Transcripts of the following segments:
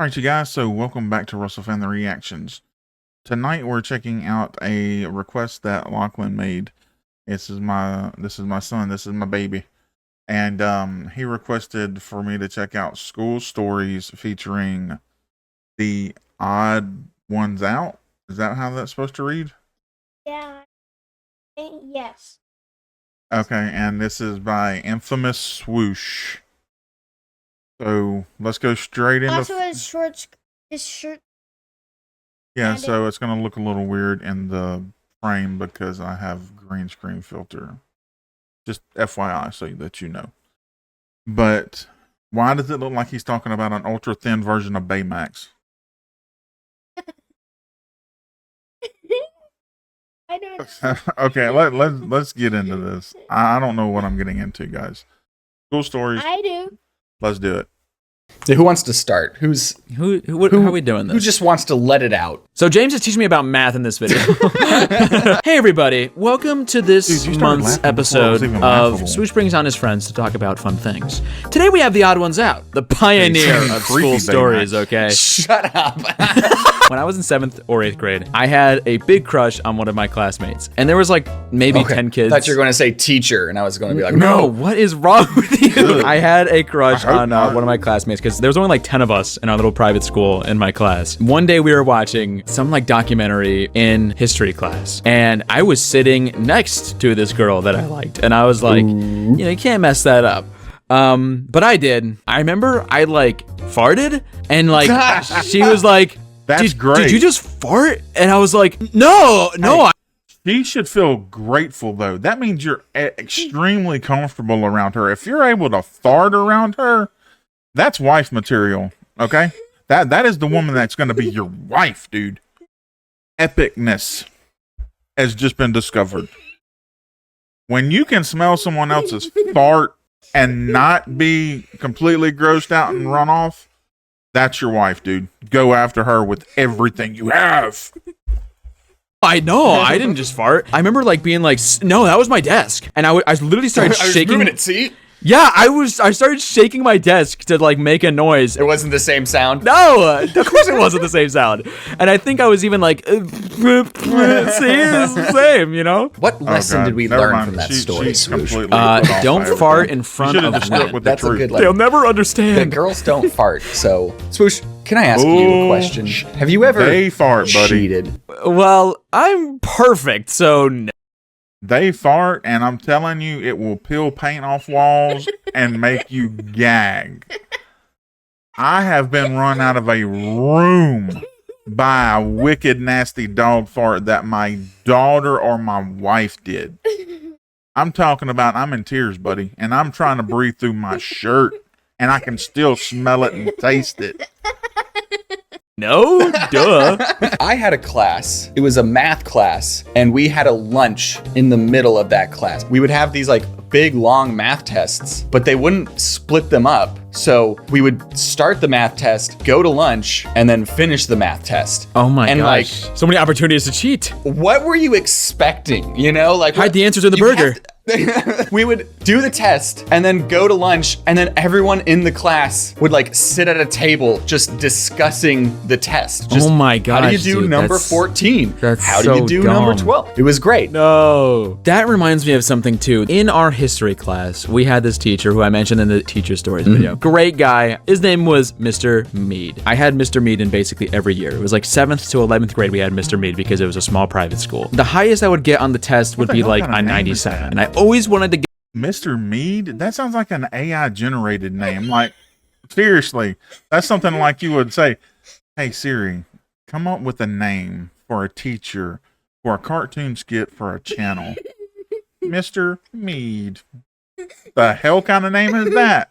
Alright, you guys, so welcome back to Russell Family Reactions. Tonight we're checking out a request that Lachlan made. This is my son, this is my baby. And he requested for me to check out school stories featuring the odd ones out. Is that how that's supposed to read? Yeah. Yes. Okay, and this is by infamous Swoosh. So let's go straight into. Also, his shirt. Yeah, so it's gonna look a little weird in the frame because I have green screen filter. Just FYI, so that you know. But why does it look like he's talking about an ultra thin version of Baymax? I don't know. Okay, let's get into this. I don't know what I'm getting into, guys. School stories. I do. Let's do it. So who wants to start? How are we doing this? Who just wants to let it out? So James is teaching me about math in this video. Hey everybody, welcome to this month's episode of Swoosh Brings on his friends to talk about fun things. Today we have the odd ones out, the pioneer of school stories, okay? Shut up. When I was in 7th or 8th grade, I had a big crush on one of my classmates. And there was like maybe 10 kids. I thought you were going to say teacher, and I was going to be like, no, what is wrong with you? I had a crush on one of my classmates because there was only like 10 of us in our little private school in my class. One day we were watching some like documentary in history class, and I was sitting next to this girl that I liked, and I was like, you can't mess that up. But I did. I remember I like farted, and like she was like, That's great. Did you just fart? And I was like, no. She should feel grateful, though. That means you're extremely comfortable around her. If you're able to fart around her, that's wife material, okay? That is the woman that's going to be your wife, dude. Epicness has just been discovered. When you can smell someone else's fart and not be completely grossed out and run off, that's your wife, dude. Go after her with everything you have. I know. I didn't just fart. I remember like being like, no, that was my desk. And I literally started shaking. Moving it, see? Yeah, I started shaking my desk to like make a noise. It wasn't the same sound? No, of course it wasn't the same sound. And I think I was even like, see, it's the same, you know? What lesson did we learn from that story, Swoosh? Don't fart in front of women. That's a good lesson. They'll never understand. The girls don't fart, so... Swoosh, can I ask you a question? Have you ever cheated? Well, I'm perfect, so no. They fart, and I'm telling you, it will peel paint off walls and make you gag. I have been run out of a room by a wicked, nasty dog fart that my daughter or my wife did. I'm talking about I'm in tears, buddy, and I'm trying to breathe through my shirt, and I can still smell it and taste it. No, duh. I had a class. It was a math class, and we had a lunch in the middle of that class. We would have these like big, long math tests, but they wouldn't split them up. So we would start the math test, go to lunch, and then finish the math test. Oh my gosh. Like, so many opportunities to cheat. What were you expecting? You know, like hide the answers in the burger. We would do the test and then go to lunch, and then everyone in the class would like sit at a table just discussing the test. Just, oh my gosh, how do you do dude, number 14? How do so you do dumb. number 12? It was great. No. That reminds me of something too. In our history class, we had this teacher who I mentioned in the teacher stories video. Great guy. His name was Mr. Mead. I had Mr. Mead in basically every year. It was like 7th to 11th grade we had Mr. Mead because it was a small private school. The highest I would get on the test would be like a 97. And I always wanted to get Mr. Mead? That sounds like an AI generated name. Like, seriously, that's something like you would say, hey Siri, come up with a name for a teacher for a cartoon skit for a channel. Mr. Mead. The hell kind of name is that?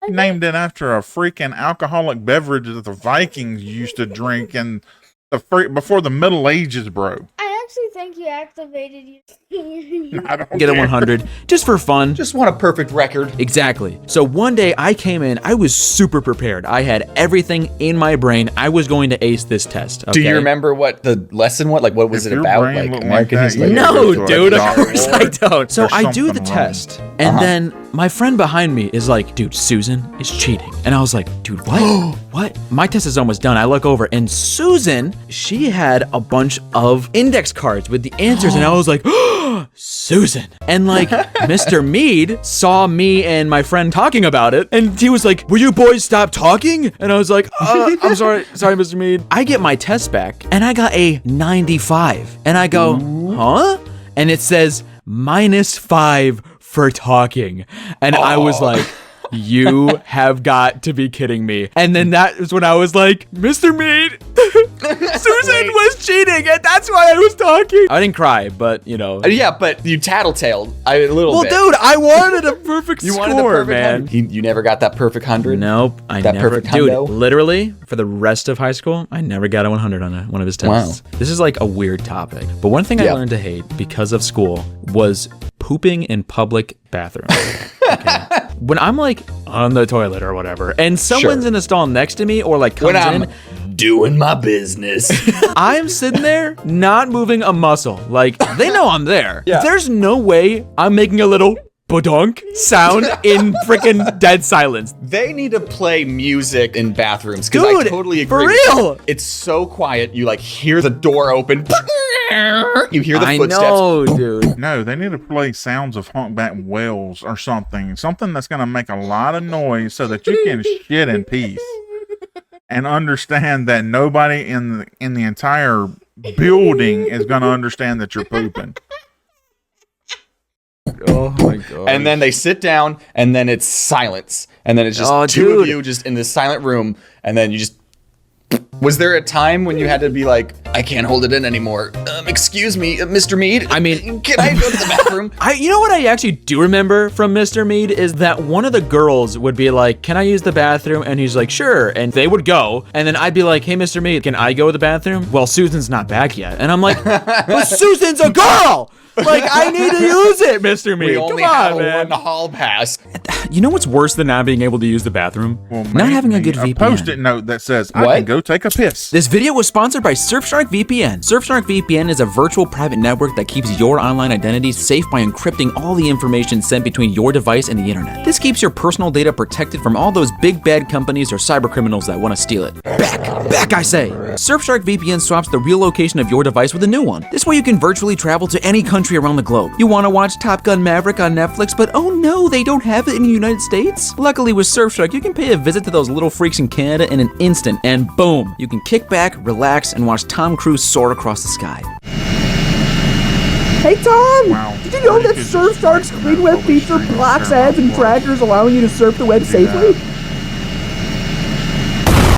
Named it after a freaking alcoholic beverage that the Vikings used to drink in the before the Middle Ages, bro. I actually think you activated you. get a 100 just for fun. Just want a perfect record. Exactly. So one day I came in, I was super prepared. I had everything in my brain. I was going to ace this test. Okay? Do you remember what the lesson was? Like, what was it about? Like American history? No, dude, of course I don't. So I do the test, and then my friend behind me is like, dude, Susan is cheating. And I was like, dude, what? What? My test is almost done. I look over and Susan, she had a bunch of index cards with the answers. And I was like, Susan. And like Mr. Mead saw me and my friend talking about it. And he was like, will you boys stop talking? And I was like, I'm sorry, Mr. Mead. I get my test back and I got a 95. And I go, huh? And it says -5 for talking. And I was like, you have got to be kidding me. And then that was when I was like, Mr. Mead, Susan was cheating, and that's why I was talking. I didn't cry, but you know. Yeah, but you tattletaled a little bit. Well, dude, I wanted a perfect You score, wanted the perfect man. 100. You never got that perfect 100? Nope, I That never. perfect Dude, hundo? literally, for the rest of high school, I never got a 100 on one of his tests. This is like a weird topic, but one thing I Yeah. learned to hate because of school was pooping in public bathrooms. Okay? When I'm like on the toilet or whatever, and someone's in a stall next to me or like comes When I'm in, doing my business. I'm sitting there not moving a muscle. Like they know I'm there. Yeah. There's no way I'm making a little badonk sound in freaking dead silence. They need to play music in bathrooms because I Dude, totally agree. for with real. you. It's so quiet. You like hear the door open. You hear the I footsteps. know, dude. No, they need to play sounds of humpback whales or something. Something that's going to make a lot of noise so that you can shit in peace. And understand that nobody in the entire building is going to understand that you're pooping. Oh my god. And then they sit down, and then it's silence, and then it's just Oh, two of dude. you just in this silent room, and then you just. Was there a time when you had to be like, I can't hold it in anymore? Excuse me, Mr. Mead. I mean- can I go to the bathroom? You know what I actually do remember from Mr. Mead is that one of the girls would be like, can I use the bathroom? And he's like, sure. And they would go. And then I'd be like, hey, Mr. Mead, can I go to the bathroom? Well, Susan's not back yet. And I'm like, but Susan's a girl. Like, I need to use it, Mr. Mead. We Come only have on, man. one hall pass. You know what's worse than not being able to use the bathroom? Well, Not having a good a VPN. post-it note that says, I What? can go take a piss. This video was sponsored by Surfshark VPN. Surfshark VPN is a virtual private network that keeps your online identity safe by encrypting all the information sent between your device and the internet. This keeps your personal data protected from all those big bad companies or cyber criminals that want to steal it. Back, I say. Surfshark VPN swaps the real location of your device with a new one. This way you can virtually travel to any country around the globe. You want to watch Top Gun Maverick on Netflix, but oh no, they don't have it in the United States? Luckily with Surfshark, you can pay a visit to those little freaks in Canada in an instant, and boom, you can kick back, relax, and watch Tom Cruise soar across the sky. Hey Tom! Wow. Did you know that Surfshark's clean web feature blocks ads and trackers, allowing you to surf the web safely?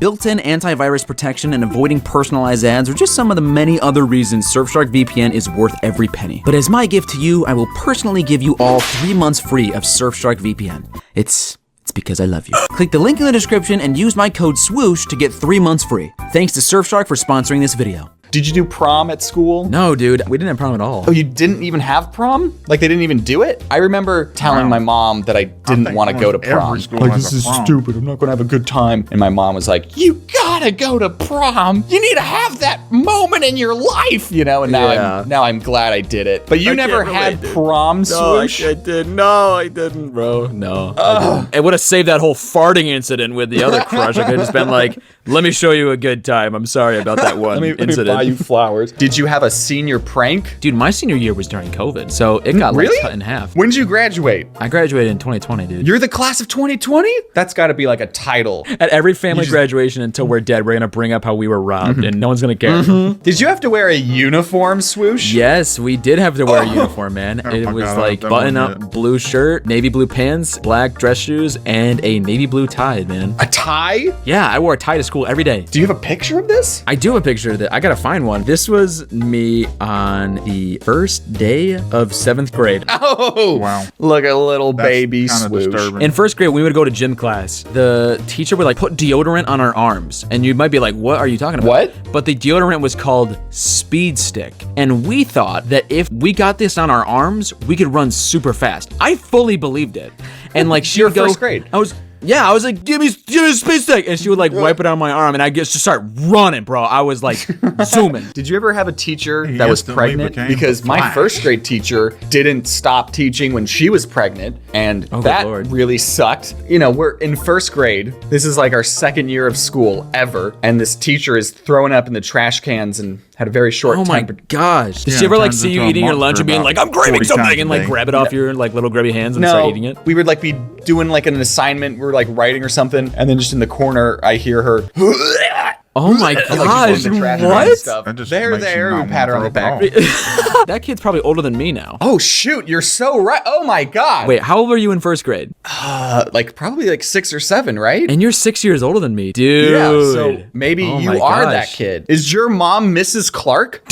Built-in antivirus protection and avoiding personalized ads are just some of the many other reasons Surfshark VPN is worth every penny. But as my gift to you, I will personally give you all 3 months free of Surfshark VPN. It's because I love you. Click the link in the description and use my code SWOOSH to get 3 months free. Thanks to Surfshark for sponsoring this video. Did you do prom at school? No, dude, we didn't have prom at all. Oh, you didn't even have prom? Like they didn't even do it? I remember telling Wow. my mom that I didn't think want to go to almost every prom. school Like has this a is prom. stupid. I'm not going to have a good time. And my mom was like, "You gotta go to prom. You need to have that moment in your life, you know." And now I'm glad I did it. But you never had prom, Swoosh. did. No, I didn't, bro. No. I would have saved that whole farting incident with the other crush. I could have just been like, let me show you a good time. I'm sorry about that one Let me incident. buy you flowers. Did you have a senior prank? Dude, my senior year was during COVID, so it got like Really? cut in half. When did you graduate? I graduated in 2020, dude. You're the class of 2020? That's got to be like a title. At every family graduation until we're dead, we're gonna bring up how we were robbed, and no one's gonna care. Did you have to wear a uniform, Swoosh? Yes, we did have to wear a uniform, man. It my was God, like that one button-up hit. blue shirt, navy blue pants, black dress shoes, and a navy blue tie, man. A tie? Yeah, I wore a tie to school every day. Do you have a picture of this? I do have a picture of that. I gotta find one. This was me on the first day of 7th grade. Oh, Wow. Look at little That's baby kinda Swoosh. disturbing. In 1st grade, we would go to gym class. The teacher would like put deodorant on our arms, and you might be like, "What are you talking about?" What? But the deodorant was called Speed Stick, and we thought that if we got this on our arms, we could run super fast. I fully believed it, and like she You were would go. first grade. I was Yeah, I was like, give me a space stick. And she would like wipe it on my arm and I just start running, bro. I was like zooming. Did you ever have a teacher He that was instantly pregnant? became Because the my Flash. first grade teacher didn't stop teaching when she was pregnant, and Oh, good that Lord. really sucked. You know, we're in first grade. This is like our second year of school ever, and this teacher is throwing up in the trash cans and had a very short Oh my temper. gosh. Did Yeah, she ever it like turns see you into a eating your lunch monster and being about like, I'm grabbing 40 times something and a like day. grab it off your like little grubby hands and No, start eating it? we would like be doing like an assignment. We're like writing or something, and then just in the corner, I hear her. Oh my Like, gosh, she's in the trash can and what? stuff. That just There, makes you there. not We wanna pat her on the throw up back. at all. That kid's probably older than me now. Oh shoot, you're so right. Oh my god. Wait, how old were you in first grade? Like probably like 6 or 7, right? And you're 6 years older than me, dude. Yeah, so maybe Oh you my are gosh. that kid. Is your mom Mrs. Clark?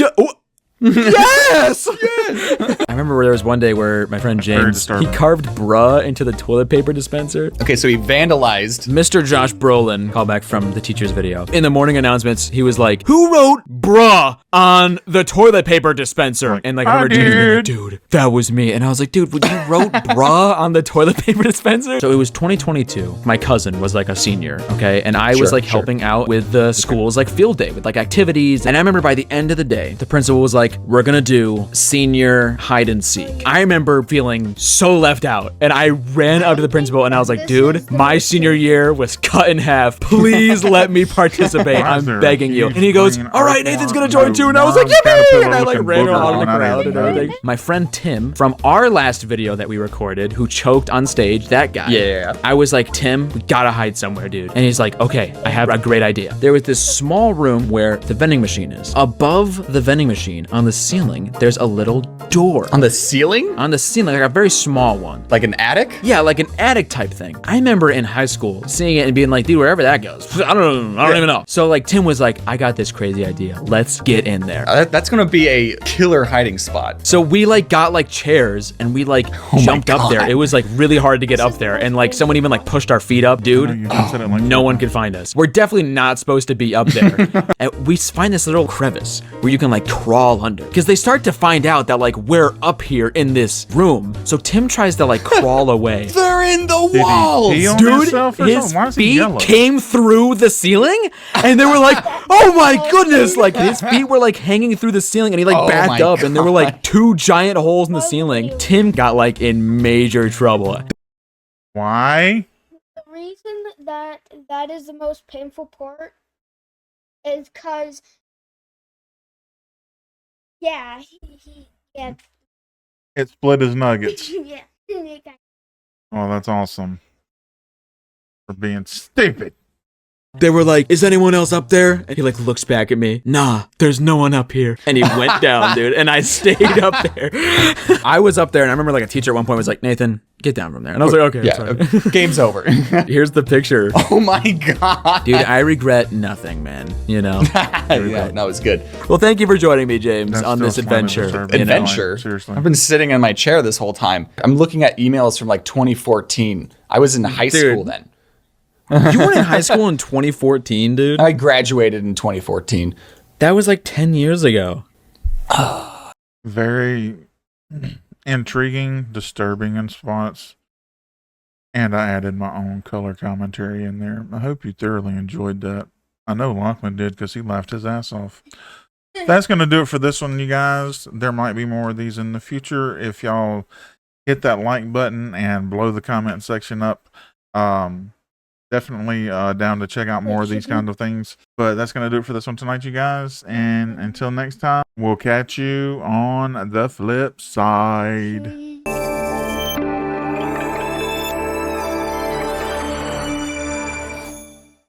Yes! I remember there was one day where my friend James, he disturbing. carved bruh into the toilet paper dispenser. Okay, so he vandalized. Mr. Josh Brolin, callback from the teacher's video. In the morning announcements, he was like, who wrote bruh on the toilet paper dispenser? And like, I I remember James being like, did. dude, that was me. And I was like, dude, you wrote bruh on the toilet paper dispenser? So it was 2022. My cousin was like a senior, okay? And I was Sure, like sure. helping out with the school's like field day with like activities. And I remember by the end of the day, the principal was like, we're gonna do senior hide and seek. I remember feeling so left out. And I ran up to the principal and I was like, dude, my senior year was cut in half. Please let me participate. Why is there I'm a begging you. huge And he goes, green all right, earthworm, Nathan's gonna join no too. And I was like, worm, yippee! caterpillar And I like looking ran booger out of the coming out of crowd his and nose. everything. My friend Tim from our last video that we recorded, who choked on stage, that guy. Yeah. I was like, Tim, we gotta hide somewhere, dude. And he's like, okay, I have a great idea. There was this small room where the vending machine is. Above the vending machine, on the ceiling, there's a little door. On the ceiling? On the ceiling, like a very small one. Like an attic? Yeah, like an attic type thing. I remember in high school seeing it and being like, dude, wherever that goes, I don't even know. So like Tim was like, I got this crazy idea. Let's get in there. That's gonna be a killer hiding spot. So we like got like chairs and we like jumped up there. It was like really hard to get up there. And like someone even like pushed our feet up, You dude. just said it like No four one times. could find us. We're definitely not supposed to be up there. And we find this little crevice where you can like crawl under. Because they start to find out that like we're up here in this room. So Tim tries to like crawl away. They're in the Did he walls. pee on Dude, himself or his something? Why is he feet yellow? came through the ceiling and they were like, oh my goodness. Like his feet were like hanging through the ceiling and he like Oh backed my up and there were like God. 2 giant holes in the ceiling. Tim got like in major trouble. Why? The reason that is the most painful part is because, yeah, yeah, It split his nuggets. yeah. Oh, that's awesome. For being stupid. They were like, is anyone else up there? And he like looks back at me. Nah, there's no one up here. And he went down, dude. And I stayed up there. I was up there and I remember like a teacher at one point was like, Nathan, get down from there. And I was like, okay, Yeah, sorry. game's over. Here's the picture. Oh my god. Dude, I regret nothing, man. You know? Yeah, that was good. Well, thank you for joining me, James, That's on still this slightly adventure. disturbing. you know? Adventure? Seriously. I've been sitting in my chair this whole time. I'm looking at emails from like 2014. I was in high Dude. school then. You weren't in high school in 2014, dude? I graduated in 2014. That was like 10 years ago. Very intriguing, disturbing in spots. And I added my own color commentary in there. I hope you thoroughly enjoyed that. I know Lachlan did because he laughed his ass off. That's going to do it for this one, you guys. There might be more of these in the future. If y'all hit that like button and blow the comment section up, definitely down to check out more of these kind of things. But that's going to do it for this one tonight, you guys. And until next time, we'll catch you on the flip side.